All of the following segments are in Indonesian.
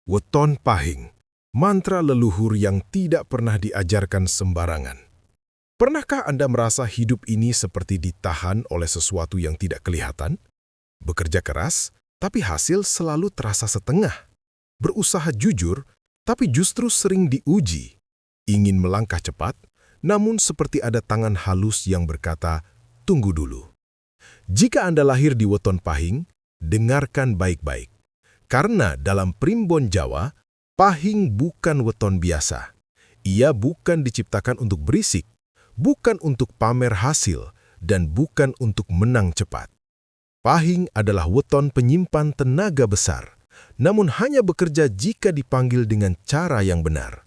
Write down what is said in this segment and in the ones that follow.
Weton Pahing, mantra leluhur yang tidak pernah diajarkan sembarangan. Pernahkah Anda merasa hidup ini seperti ditahan oleh sesuatu yang tidak kelihatan? Bekerja keras, tapi hasil selalu terasa setengah. Berusaha jujur, tapi justru sering diuji. Ingin melangkah cepat, namun seperti ada tangan halus yang berkata, "Tunggu dulu." Jika Anda lahir di Weton Pahing, dengarkan baik-baik. Karena dalam primbon Jawa, pahing bukan weton biasa. Ia bukan diciptakan untuk berisik, bukan untuk pamer hasil, dan bukan untuk menang cepat. Pahing adalah weton penyimpan tenaga besar, namun hanya bekerja jika dipanggil dengan cara yang benar.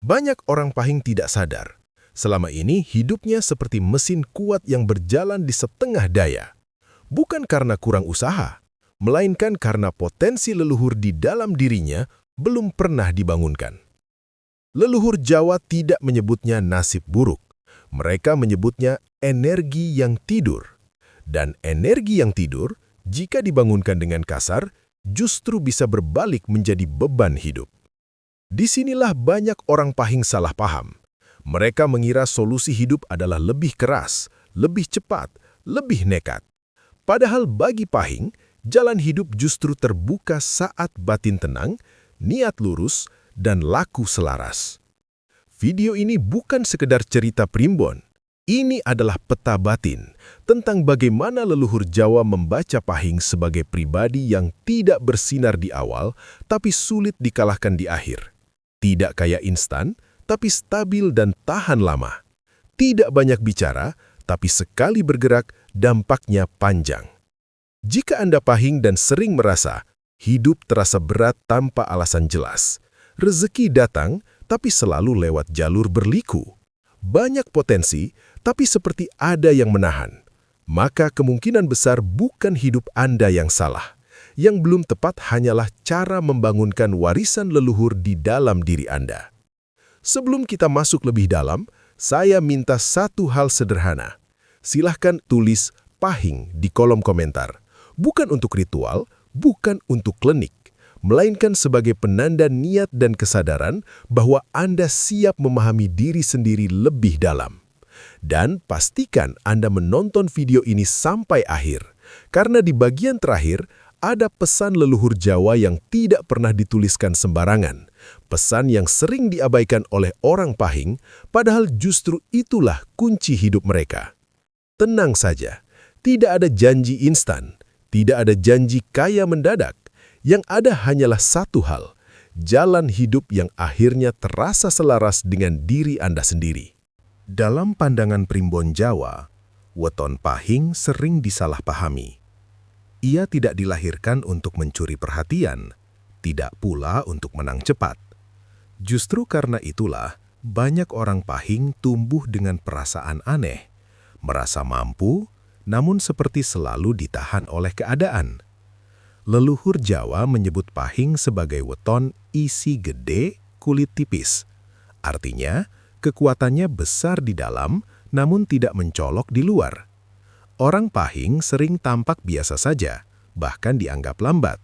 Banyak orang pahing tidak sadar, selama ini hidupnya seperti mesin kuat yang berjalan di setengah daya. Bukan karena kurang usaha, melainkan karena potensi leluhur di dalam dirinya belum pernah dibangunkan. Leluhur Jawa tidak menyebutnya nasib buruk. Mereka menyebutnya energi yang tidur. Dan energi yang tidur, jika dibangunkan dengan kasar, justru bisa berbalik menjadi beban hidup. Disinilah banyak orang pahing salah paham. Mereka mengira solusi hidup adalah lebih keras, lebih cepat, lebih nekat. Padahal bagi pahing, jalan hidup justru terbuka saat batin tenang, niat lurus, dan laku selaras. Video ini bukan sekedar cerita primbon. Ini adalah peta batin tentang bagaimana leluhur Jawa membaca pahing sebagai pribadi yang tidak bersinar di awal, tapi sulit dikalahkan di akhir. Tidak kaya instan, tapi stabil dan tahan lama. Tidak banyak bicara, tapi sekali bergerak, dampaknya panjang. Jika Anda pahing dan sering merasa hidup terasa berat tanpa alasan jelas, rezeki datang tapi selalu lewat jalur berliku, banyak potensi tapi seperti ada yang menahan, maka kemungkinan besar bukan hidup Anda yang salah. Yang belum tepat hanyalah cara membangunkan warisan leluhur di dalam diri Anda. Sebelum kita masuk lebih dalam, saya minta satu hal sederhana. Silahkan tulis pahing di kolom komentar. Bukan untuk ritual, bukan untuk klinik, melainkan sebagai penanda niat dan kesadaran bahwa Anda siap memahami diri sendiri lebih dalam. Dan pastikan Anda menonton video ini sampai akhir, karena di bagian terakhir ada pesan leluhur Jawa yang tidak pernah dituliskan sembarangan, pesan yang sering diabaikan oleh orang pahing, padahal justru itulah kunci hidup mereka. Tenang saja, tidak ada janji instan. Tidak ada janji kaya mendadak. Yang ada hanyalah satu hal, jalan hidup yang akhirnya terasa selaras dengan diri Anda sendiri. Dalam pandangan primbon Jawa, weton pahing sering disalahpahami. Ia tidak dilahirkan untuk mencuri perhatian, tidak pula untuk menang cepat. Justru karena itulah, banyak orang pahing tumbuh dengan perasaan aneh, merasa mampu, namun seperti selalu ditahan oleh keadaan. Leluhur Jawa menyebut pahing sebagai weton isi gede, kulit tipis. Artinya, kekuatannya besar di dalam, namun tidak mencolok di luar. Orang pahing sering tampak biasa saja, bahkan dianggap lambat.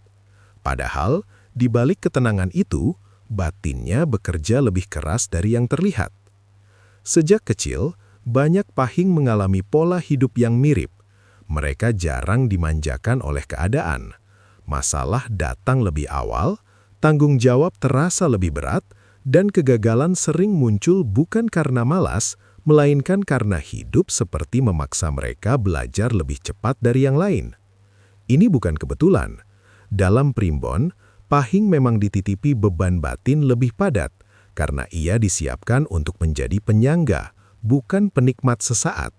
Padahal, di balik ketenangan itu, batinnya bekerja lebih keras dari yang terlihat. Sejak kecil, banyak pahing mengalami pola hidup yang mirip. Mereka jarang dimanjakan oleh keadaan. Masalah datang lebih awal, tanggung jawab terasa lebih berat, dan kegagalan sering muncul bukan karena malas, melainkan karena hidup seperti memaksa mereka belajar lebih cepat dari yang lain. Ini bukan kebetulan. Dalam primbon, pahing memang dititipi beban batin lebih padat, karena ia disiapkan untuk menjadi penyangga, bukan penikmat sesaat.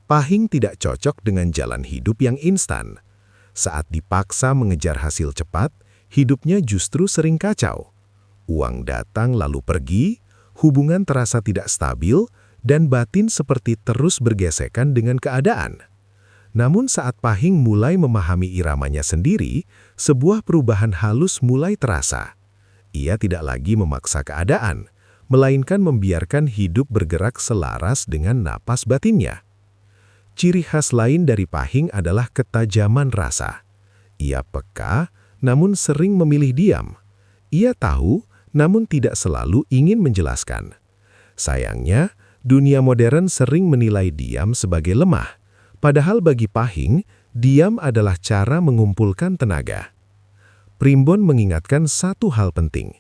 Pahing tidak cocok dengan jalan hidup yang instan. Saat dipaksa mengejar hasil cepat, hidupnya justru sering kacau. Uang datang lalu pergi, hubungan terasa tidak stabil, dan batin seperti terus bergesekan dengan keadaan. Namun saat pahing mulai memahami iramanya sendiri, sebuah perubahan halus mulai terasa. Ia tidak lagi memaksa keadaan, melainkan membiarkan hidup bergerak selaras dengan napas batinnya. Ciri khas lain dari pahing adalah ketajaman rasa. Ia peka, namun sering memilih diam. Ia tahu, namun tidak selalu ingin menjelaskan. Sayangnya, dunia modern sering menilai diam sebagai lemah. Padahal bagi Pahing, diam adalah cara mengumpulkan tenaga. Primbon mengingatkan satu hal penting.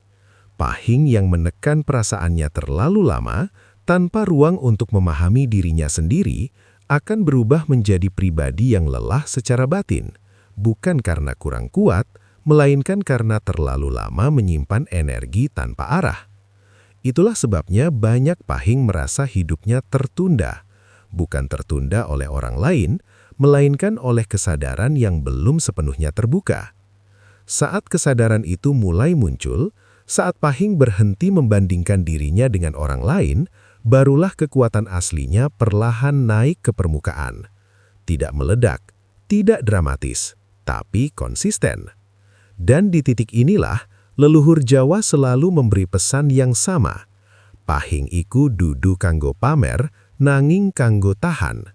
Pahing yang menekan perasaannya terlalu lama, tanpa ruang untuk memahami dirinya sendiri, akan berubah menjadi pribadi yang lelah secara batin. Bukan karena kurang kuat, melainkan karena terlalu lama menyimpan energi tanpa arah. Itulah sebabnya banyak Pahing merasa hidupnya tertunda. Bukan tertunda oleh orang lain, melainkan oleh kesadaran yang belum sepenuhnya terbuka. Saat kesadaran itu mulai muncul, saat Pahing berhenti membandingkan dirinya dengan orang lain, barulah kekuatan aslinya perlahan naik ke permukaan. Tidak meledak, tidak dramatis, tapi konsisten. Dan di titik inilah, leluhur Jawa selalu memberi pesan yang sama. Pahing iku dudu kanggo pamer, nanging kanggo tahan.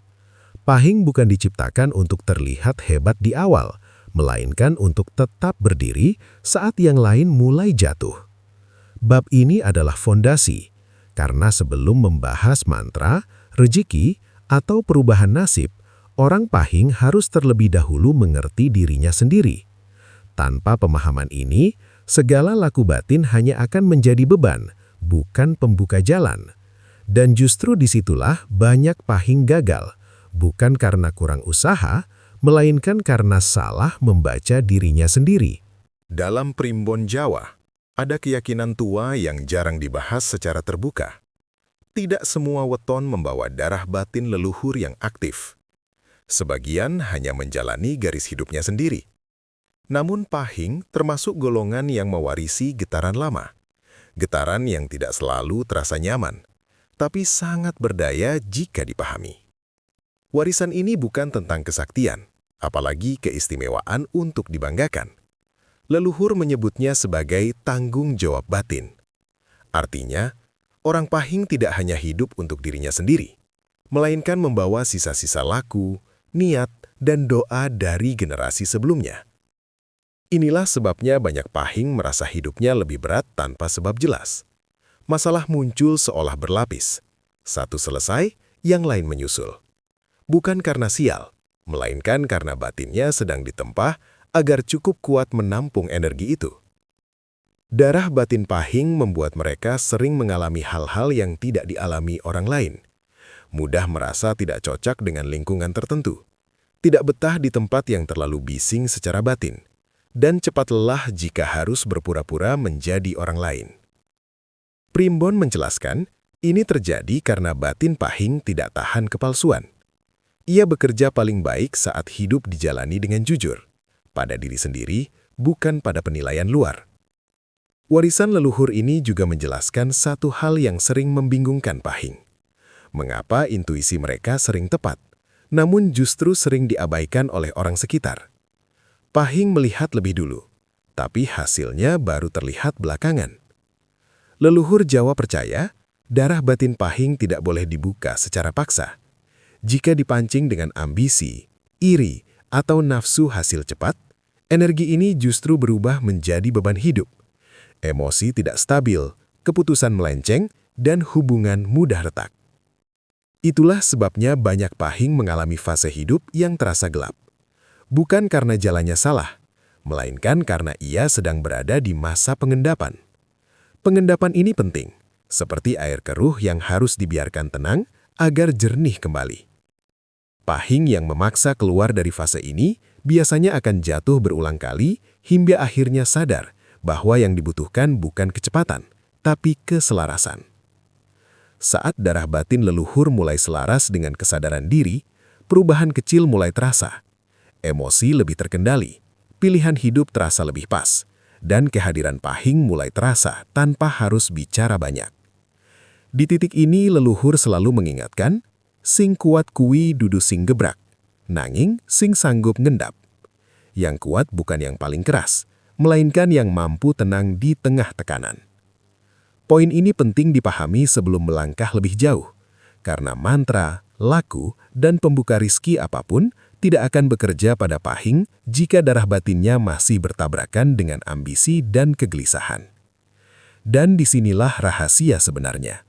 Pahing bukan diciptakan untuk terlihat hebat di awal, melainkan untuk tetap berdiri saat yang lain mulai jatuh. Bab ini adalah fondasi, karena sebelum membahas mantra, rezeki, atau perubahan nasib, orang Pahing harus terlebih dahulu mengerti dirinya sendiri. Tanpa pemahaman ini, segala laku batin hanya akan menjadi beban, bukan pembuka jalan. Dan justru disitulah banyak Pahing gagal, bukan karena kurang usaha, melainkan karena salah membaca dirinya sendiri. Dalam Primbon Jawa, ada keyakinan tua yang jarang dibahas secara terbuka. Tidak semua weton membawa darah batin leluhur yang aktif. Sebagian hanya menjalani garis hidupnya sendiri. Namun Pahing termasuk golongan yang mewarisi getaran lama. Getaran yang tidak selalu terasa nyaman, tapi sangat berdaya jika dipahami. Warisan ini bukan tentang kesaktian, apalagi keistimewaan untuk dibanggakan. Leluhur menyebutnya sebagai tanggung jawab batin. Artinya, orang Pahing tidak hanya hidup untuk dirinya sendiri, melainkan membawa sisa-sisa laku, niat, dan doa dari generasi sebelumnya. Inilah sebabnya banyak Pahing merasa hidupnya lebih berat tanpa sebab jelas. Masalah muncul seolah berlapis. Satu selesai, yang lain menyusul. Bukan karena sial, melainkan karena batinnya sedang ditempah agar cukup kuat menampung energi itu. Darah batin Pahing membuat mereka sering mengalami hal-hal yang tidak dialami orang lain. Mudah merasa tidak cocok dengan lingkungan tertentu. Tidak betah di tempat yang terlalu bising secara batin. Dan cepat lelah jika harus berpura-pura menjadi orang lain. Primbon menjelaskan, ini terjadi karena batin Pahing tidak tahan kepalsuan. Ia bekerja paling baik saat hidup dijalani dengan jujur, pada diri sendiri, bukan pada penilaian luar. Warisan leluhur ini juga menjelaskan satu hal yang sering membingungkan Pahing. Mengapa intuisi mereka sering tepat, namun justru sering diabaikan oleh orang sekitar? Pahing melihat lebih dulu, tapi hasilnya baru terlihat belakangan. Leluhur Jawa percaya, darah batin Pahing tidak boleh dibuka secara paksa. Jika dipancing dengan ambisi, iri, atau nafsu hasil cepat, energi ini justru berubah menjadi beban hidup. Emosi tidak stabil, keputusan melenceng, dan hubungan mudah retak. Itulah sebabnya banyak Pahing mengalami fase hidup yang terasa gelap. Bukan karena jalannya salah, melainkan karena ia sedang berada di masa pengendapan. Pengendapan ini penting, seperti air keruh yang harus dibiarkan tenang agar jernih kembali. Pahing yang memaksa keluar dari fase ini biasanya akan jatuh berulang kali hingga akhirnya sadar bahwa yang dibutuhkan bukan kecepatan, tapi keselarasan. Saat darah batin leluhur mulai selaras dengan kesadaran diri, perubahan kecil mulai terasa. Emosi lebih terkendali, pilihan hidup terasa lebih pas, dan kehadiran Pahing mulai terasa tanpa harus bicara banyak. Di titik ini leluhur selalu mengingatkan, sing kuat kuwi dudu sing gebrak, nanging sing sanggup ngendap. Yang kuat bukan yang paling keras, melainkan yang mampu tenang di tengah tekanan. Poin ini penting dipahami sebelum melangkah lebih jauh, karena mantra, laku, dan pembuka rizki apapun tidak akan bekerja pada Pahing jika darah batinnya masih bertabrakan dengan ambisi dan kegelisahan. Dan disinilah rahasia sebenarnya.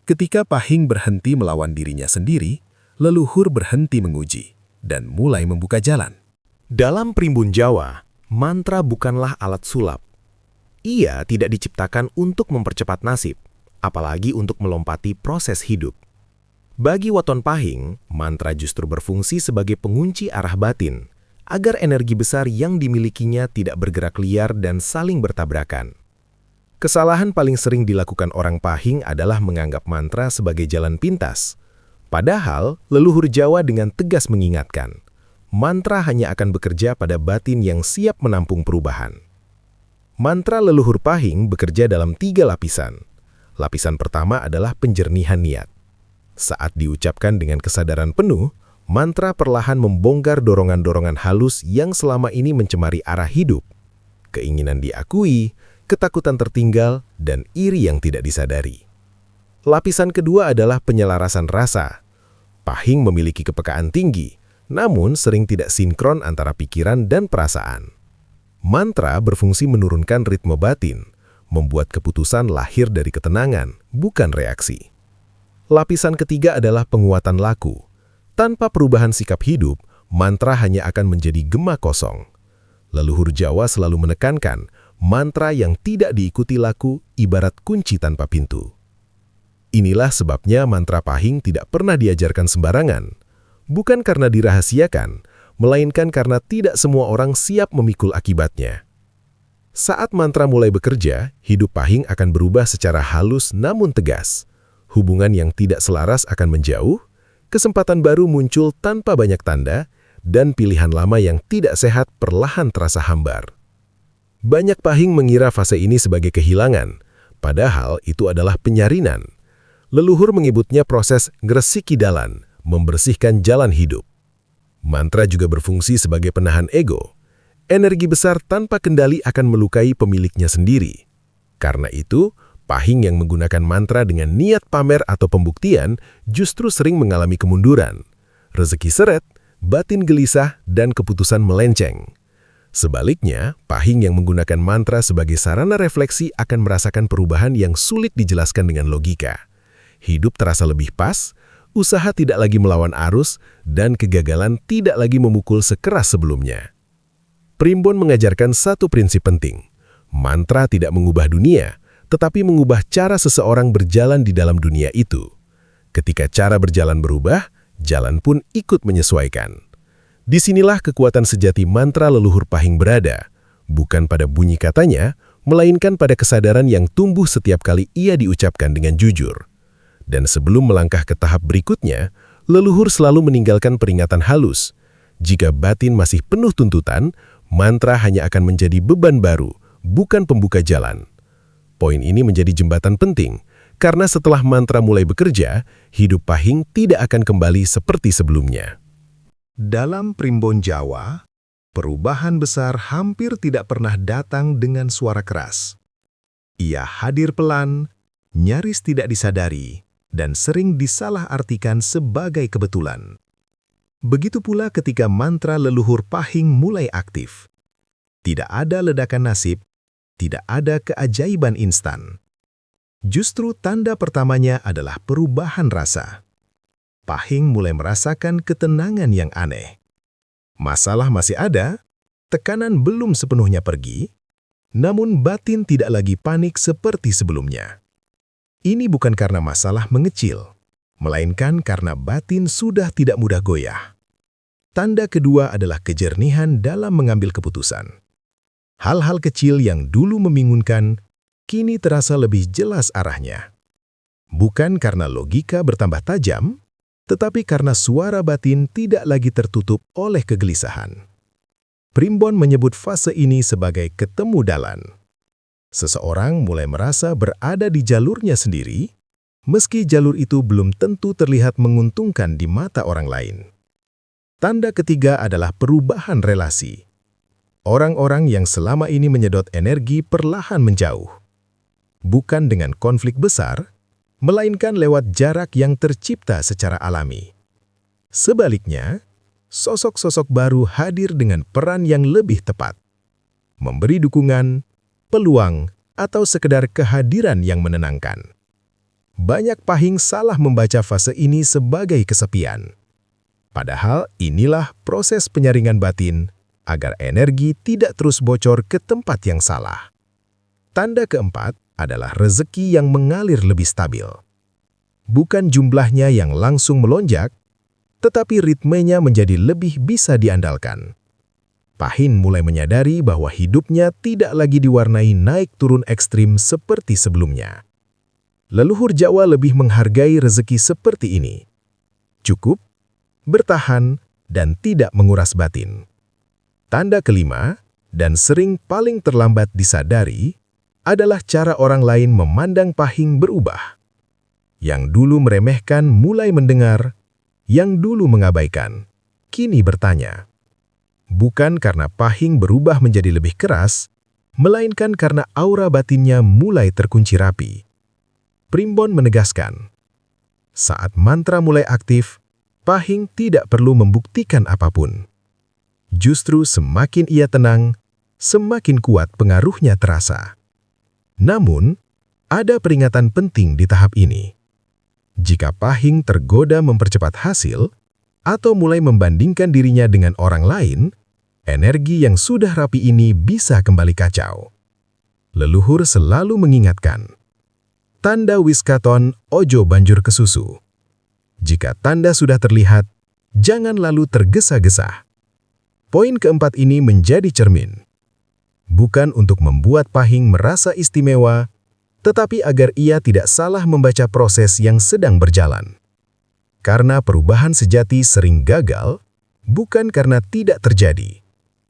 Ketika Pahing berhenti melawan dirinya sendiri, leluhur berhenti menguji dan mulai membuka jalan. Dalam Primbon Jawa, mantra bukanlah alat sulap. Ia tidak diciptakan untuk mempercepat nasib, apalagi untuk melompati proses hidup. Bagi Waton Pahing, mantra justru berfungsi sebagai pengunci arah batin, agar energi besar yang dimilikinya tidak bergerak liar dan saling bertabrakan. Kesalahan paling sering dilakukan orang Pahing adalah menganggap mantra sebagai jalan pintas. Padahal, leluhur Jawa dengan tegas mengingatkan, mantra hanya akan bekerja pada batin yang siap menampung perubahan. Mantra leluhur Pahing bekerja dalam 3 lapisan. Lapisan pertama adalah penjernihan niat. Saat diucapkan dengan kesadaran penuh, mantra perlahan membongkar dorongan-dorongan halus yang selama ini mencemari arah hidup. Keinginan diakui, ketakutan tertinggal, dan iri yang tidak disadari. Lapisan kedua adalah penyelarasan rasa. Pahing memiliki kepekaan tinggi, namun sering tidak sinkron antara pikiran dan perasaan. Mantra berfungsi menurunkan ritme batin, membuat keputusan lahir dari ketenangan, bukan reaksi. Lapisan ketiga adalah penguatan laku. Tanpa perubahan sikap hidup, mantra hanya akan menjadi gema kosong. Leluhur Jawa selalu menekankan, mantra yang tidak diikuti laku ibarat kunci tanpa pintu. Inilah sebabnya mantra Pahing tidak pernah diajarkan sembarangan. Bukan karena dirahasiakan, melainkan karena tidak semua orang siap memikul akibatnya. Saat mantra mulai bekerja, hidup Pahing akan berubah secara halus namun tegas. Hubungan yang tidak selaras akan menjauh, kesempatan baru muncul tanpa banyak tanda, dan pilihan lama yang tidak sehat perlahan terasa hambar. Banyak Pahing mengira fase ini sebagai kehilangan, padahal itu adalah penyarinan. Leluhur menyebutnya proses ngresiki dalan, membersihkan jalan hidup. Mantra juga berfungsi sebagai penahan ego. Energi besar tanpa kendali akan melukai pemiliknya sendiri. Karena itu, Pahing yang menggunakan mantra dengan niat pamer atau pembuktian justru sering mengalami kemunduran. Rezeki seret, batin gelisah, dan keputusan melenceng. Sebaliknya, Pahing yang menggunakan mantra sebagai sarana refleksi akan merasakan perubahan yang sulit dijelaskan dengan logika. Hidup terasa lebih pas, usaha tidak lagi melawan arus, dan kegagalan tidak lagi memukul sekeras sebelumnya. Primbon mengajarkan satu prinsip penting. Mantra tidak mengubah dunia, tetapi mengubah cara seseorang berjalan di dalam dunia itu. Ketika cara berjalan berubah, jalan pun ikut menyesuaikan. Disinilah kekuatan sejati mantra leluhur Pahing berada, bukan pada bunyi katanya, melainkan pada kesadaran yang tumbuh setiap kali ia diucapkan dengan jujur. Dan sebelum melangkah ke tahap berikutnya, leluhur selalu meninggalkan peringatan halus. Jika batin masih penuh tuntutan, mantra hanya akan menjadi beban baru, bukan pembuka jalan. Poin ini menjadi jembatan penting, karena setelah mantra mulai bekerja, hidup Pahing tidak akan kembali seperti sebelumnya. Dalam Primbon Jawa, perubahan besar hampir tidak pernah datang dengan suara keras. Ia hadir pelan, nyaris tidak disadari, dan sering disalahartikan sebagai kebetulan. Begitu pula ketika mantra leluhur Pahing mulai aktif. Tidak ada ledakan nasib, tidak ada keajaiban instan. Justru tanda pertamanya adalah perubahan rasa. Pahing mulai merasakan ketenangan yang aneh. Masalah masih ada, tekanan belum sepenuhnya pergi, namun batin tidak lagi panik seperti sebelumnya. Ini bukan karena masalah mengecil, melainkan karena batin sudah tidak mudah goyah. Tanda kedua adalah kejernihan dalam mengambil keputusan. Hal-hal kecil yang dulu membingungkan, kini terasa lebih jelas arahnya. Bukan karena logika bertambah tajam, tetapi karena suara batin tidak lagi tertutup oleh kegelisahan. Primbon menyebut fase ini sebagai ketemu dalan. Seseorang mulai merasa berada di jalurnya sendiri, meski jalur itu belum tentu terlihat menguntungkan di mata orang lain. Tanda ketiga adalah perubahan relasi. Orang-orang yang selama ini menyedot energi perlahan menjauh. Bukan dengan konflik besar, melainkan lewat jarak yang tercipta secara alami. Sebaliknya, sosok-sosok baru hadir dengan peran yang lebih tepat. Memberi dukungan, peluang, atau sekedar kehadiran yang menenangkan. Banyak Pahing salah membaca fase ini sebagai kesepian. Padahal inilah proses penyaringan batin agar energi tidak terus bocor ke tempat yang salah. Tanda keempat adalah rezeki yang mengalir lebih stabil. Bukan jumlahnya yang langsung melonjak, tetapi ritmenya menjadi lebih bisa diandalkan. Pahing mulai menyadari bahwa hidupnya tidak lagi diwarnai naik turun ekstrim seperti sebelumnya. Leluhur Jawa lebih menghargai rezeki seperti ini. Cukup, bertahan, dan tidak menguras batin. Tanda kelima, dan sering paling terlambat disadari, adalah cara orang lain memandang Pahing berubah. Yang dulu meremehkan mulai mendengar, yang dulu mengabaikan, kini bertanya. Bukan karena Pahing berubah menjadi lebih keras, melainkan karena aura batinnya mulai terkunci rapi. Primbon menegaskan, saat mantra mulai aktif, Pahing tidak perlu membuktikan apapun. Justru semakin ia tenang, semakin kuat pengaruhnya terasa. Namun, ada peringatan penting di tahap ini. Jika Pahing tergoda mempercepat hasil, atau mulai membandingkan dirinya dengan orang lain, energi yang sudah rapi ini bisa kembali kacau. Leluhur selalu mengingatkan, tanda wiskaton ojo banjur kesusu. Jika tanda sudah terlihat, jangan lalu tergesa-gesa. Poin keempat ini menjadi cermin. Bukan untuk membuat Pahing merasa istimewa, tetapi agar ia tidak salah membaca proses yang sedang berjalan. Karena perubahan sejati sering gagal, bukan karena tidak terjadi,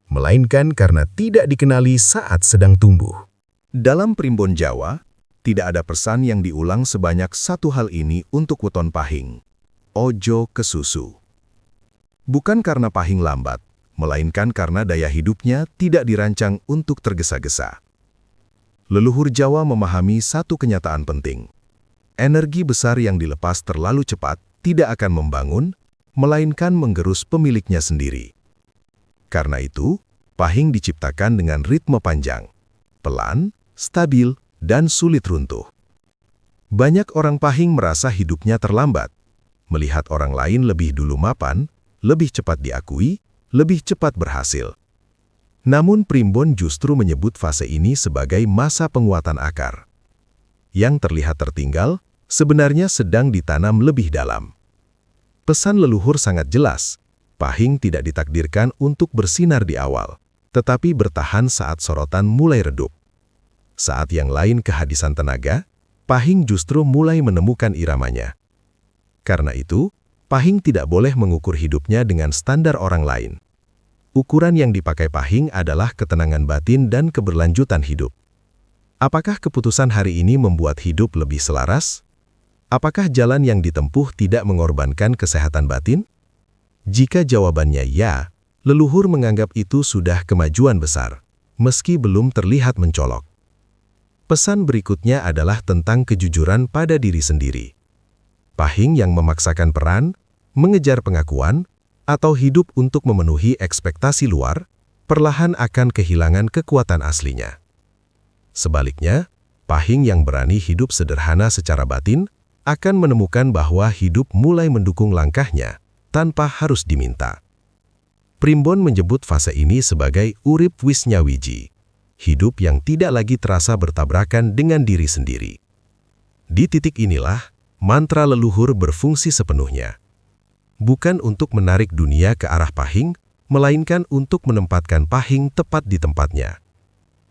melainkan karena tidak dikenali saat sedang tumbuh. Dalam Primbon Jawa, tidak ada pesan yang diulang sebanyak satu hal ini untuk weton Pahing. Ojo kesusu. Bukan karena Pahing lambat, melainkan karena daya hidupnya tidak dirancang untuk tergesa-gesa. Leluhur Jawa memahami satu kenyataan penting. Energi besar yang dilepas terlalu cepat tidak akan membangun, melainkan menggerus pemiliknya sendiri. Karena itu, Pahing diciptakan dengan ritme panjang, pelan, stabil, dan sulit runtuh. Banyak orang Pahing merasa hidupnya terlambat, melihat orang lain lebih dulu mapan, lebih cepat diakui, lebih cepat berhasil. Namun Primbon justru menyebut fase ini sebagai masa penguatan akar. Yang terlihat tertinggal, sebenarnya sedang ditanam lebih dalam. Pesan leluhur sangat jelas, Pahing tidak ditakdirkan untuk bersinar di awal, tetapi bertahan saat sorotan mulai redup. Saat yang lain kehabisan tenaga, Pahing justru mulai menemukan iramanya. Karena itu, Pahing tidak boleh mengukur hidupnya dengan standar orang lain. Ukuran yang dipakai Pahing adalah ketenangan batin dan keberlanjutan hidup. Apakah keputusan hari ini membuat hidup lebih selaras? Apakah jalan yang ditempuh tidak mengorbankan kesehatan batin? Jika jawabannya ya, leluhur menganggap itu sudah kemajuan besar, meski belum terlihat mencolok. Pesan berikutnya adalah tentang kejujuran pada diri sendiri. Pahing yang memaksakan peran, mengejar pengakuan, atau hidup untuk memenuhi ekspektasi luar, perlahan akan kehilangan kekuatan aslinya. Sebaliknya, Pahing yang berani hidup sederhana secara batin, akan menemukan bahwa hidup mulai mendukung langkahnya, tanpa harus diminta. Primbon menyebut fase ini sebagai urip wisnyawiji, hidup yang tidak lagi terasa bertabrakan dengan diri sendiri. Di titik inilah, mantra leluhur berfungsi sepenuhnya. Bukan untuk menarik dunia ke arah Pahing, melainkan untuk menempatkan Pahing tepat di tempatnya.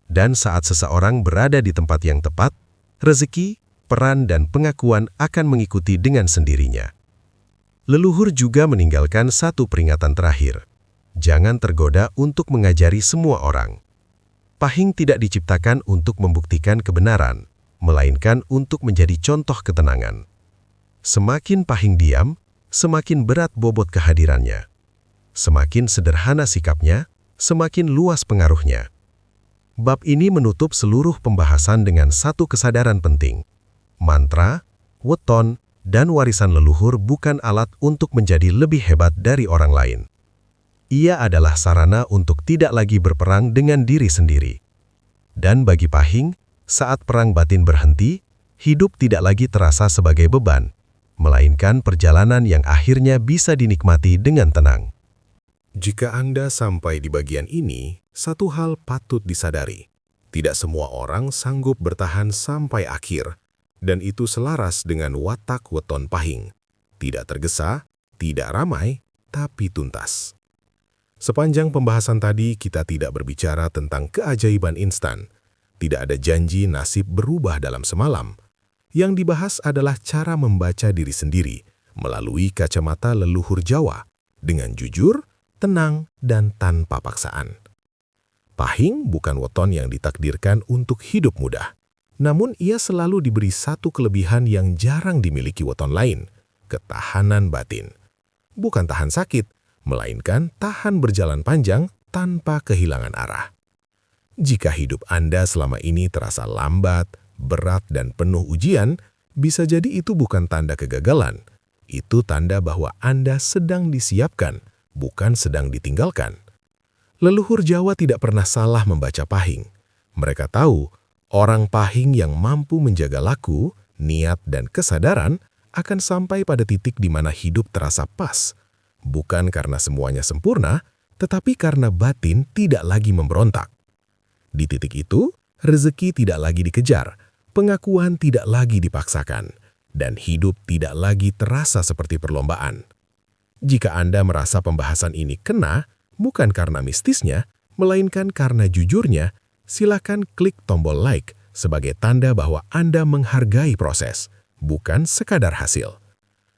Dan saat seseorang berada di tempat yang tepat, rezeki, peran dan pengakuan akan mengikuti dengan sendirinya. Leluhur juga meninggalkan satu peringatan terakhir. Jangan tergoda untuk mengajari semua orang. Pahing tidak diciptakan untuk membuktikan kebenaran, melainkan untuk menjadi contoh ketenangan. Semakin Pahing diam, semakin berat bobot kehadirannya. Semakin sederhana sikapnya, semakin luas pengaruhnya. Bab ini menutup seluruh pembahasan dengan satu kesadaran penting. Mantra, weton, dan warisan leluhur bukan alat untuk menjadi lebih hebat dari orang lain. Ia adalah sarana untuk tidak lagi berperang dengan diri sendiri. Dan bagi Pahing, Saat perang batin berhenti, hidup tidak lagi terasa sebagai beban, melainkan perjalanan yang akhirnya bisa dinikmati dengan tenang. Jika Anda sampai di bagian ini, satu hal patut disadari. Tidak semua orang sanggup bertahan sampai akhir, dan itu selaras dengan watak weton pahing. Tidak tergesa, tidak ramai, tapi tuntas. Sepanjang pembahasan tadi, kita tidak berbicara tentang keajaiban instan. Tidak ada janji nasib berubah dalam semalam. Yang dibahas adalah cara membaca diri sendiri melalui kacamata leluhur Jawa, dengan jujur, tenang, dan tanpa paksaan. Pahing bukan weton yang ditakdirkan untuk hidup mudah. Namun ia selalu diberi satu kelebihan yang jarang dimiliki weton lain, ketahanan batin. Bukan tahan sakit, melainkan tahan berjalan panjang tanpa kehilangan arah. Jika hidup Anda selama ini terasa lambat, berat, dan penuh ujian, bisa jadi itu bukan tanda kegagalan. Itu tanda bahwa Anda sedang disiapkan, bukan sedang ditinggalkan. Leluhur Jawa tidak pernah salah membaca pahing. Mereka tahu, orang pahing yang mampu menjaga laku, niat, dan kesadaran akan sampai pada titik di mana hidup terasa pas. Bukan karena semuanya sempurna, tetapi karena batin tidak lagi memberontak. Di titik itu, rezeki tidak lagi dikejar, pengakuan tidak lagi dipaksakan, dan hidup tidak lagi terasa seperti perlombaan. Jika Anda merasa pembahasan ini kena, bukan karena mistisnya, melainkan karena jujurnya, silakan klik tombol like sebagai tanda bahwa Anda menghargai proses, bukan sekadar hasil.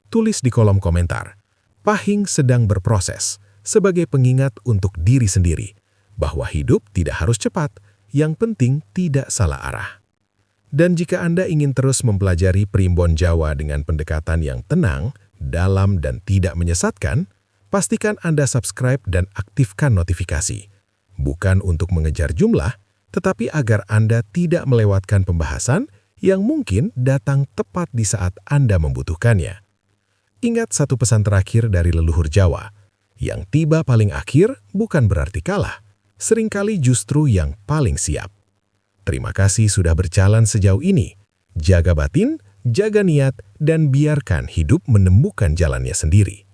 Tulis di kolom komentar, pahing sedang berproses, sebagai pengingat untuk diri sendiri, bahwa hidup tidak harus cepat, yang penting tidak salah arah. Dan jika Anda ingin terus mempelajari primbon Jawa dengan pendekatan yang tenang, dalam, dan tidak menyesatkan, pastikan Anda subscribe dan aktifkan notifikasi. Bukan untuk mengejar jumlah, tetapi agar Anda tidak melewatkan pembahasan yang mungkin datang tepat di saat Anda membutuhkannya. Ingat satu pesan terakhir dari leluhur Jawa, yang tiba paling akhir bukan berarti kalah, seringkali justru yang paling siap. Terima kasih sudah berjalan sejauh ini. Jaga batin, jaga niat, dan biarkan hidup menemukan jalannya sendiri.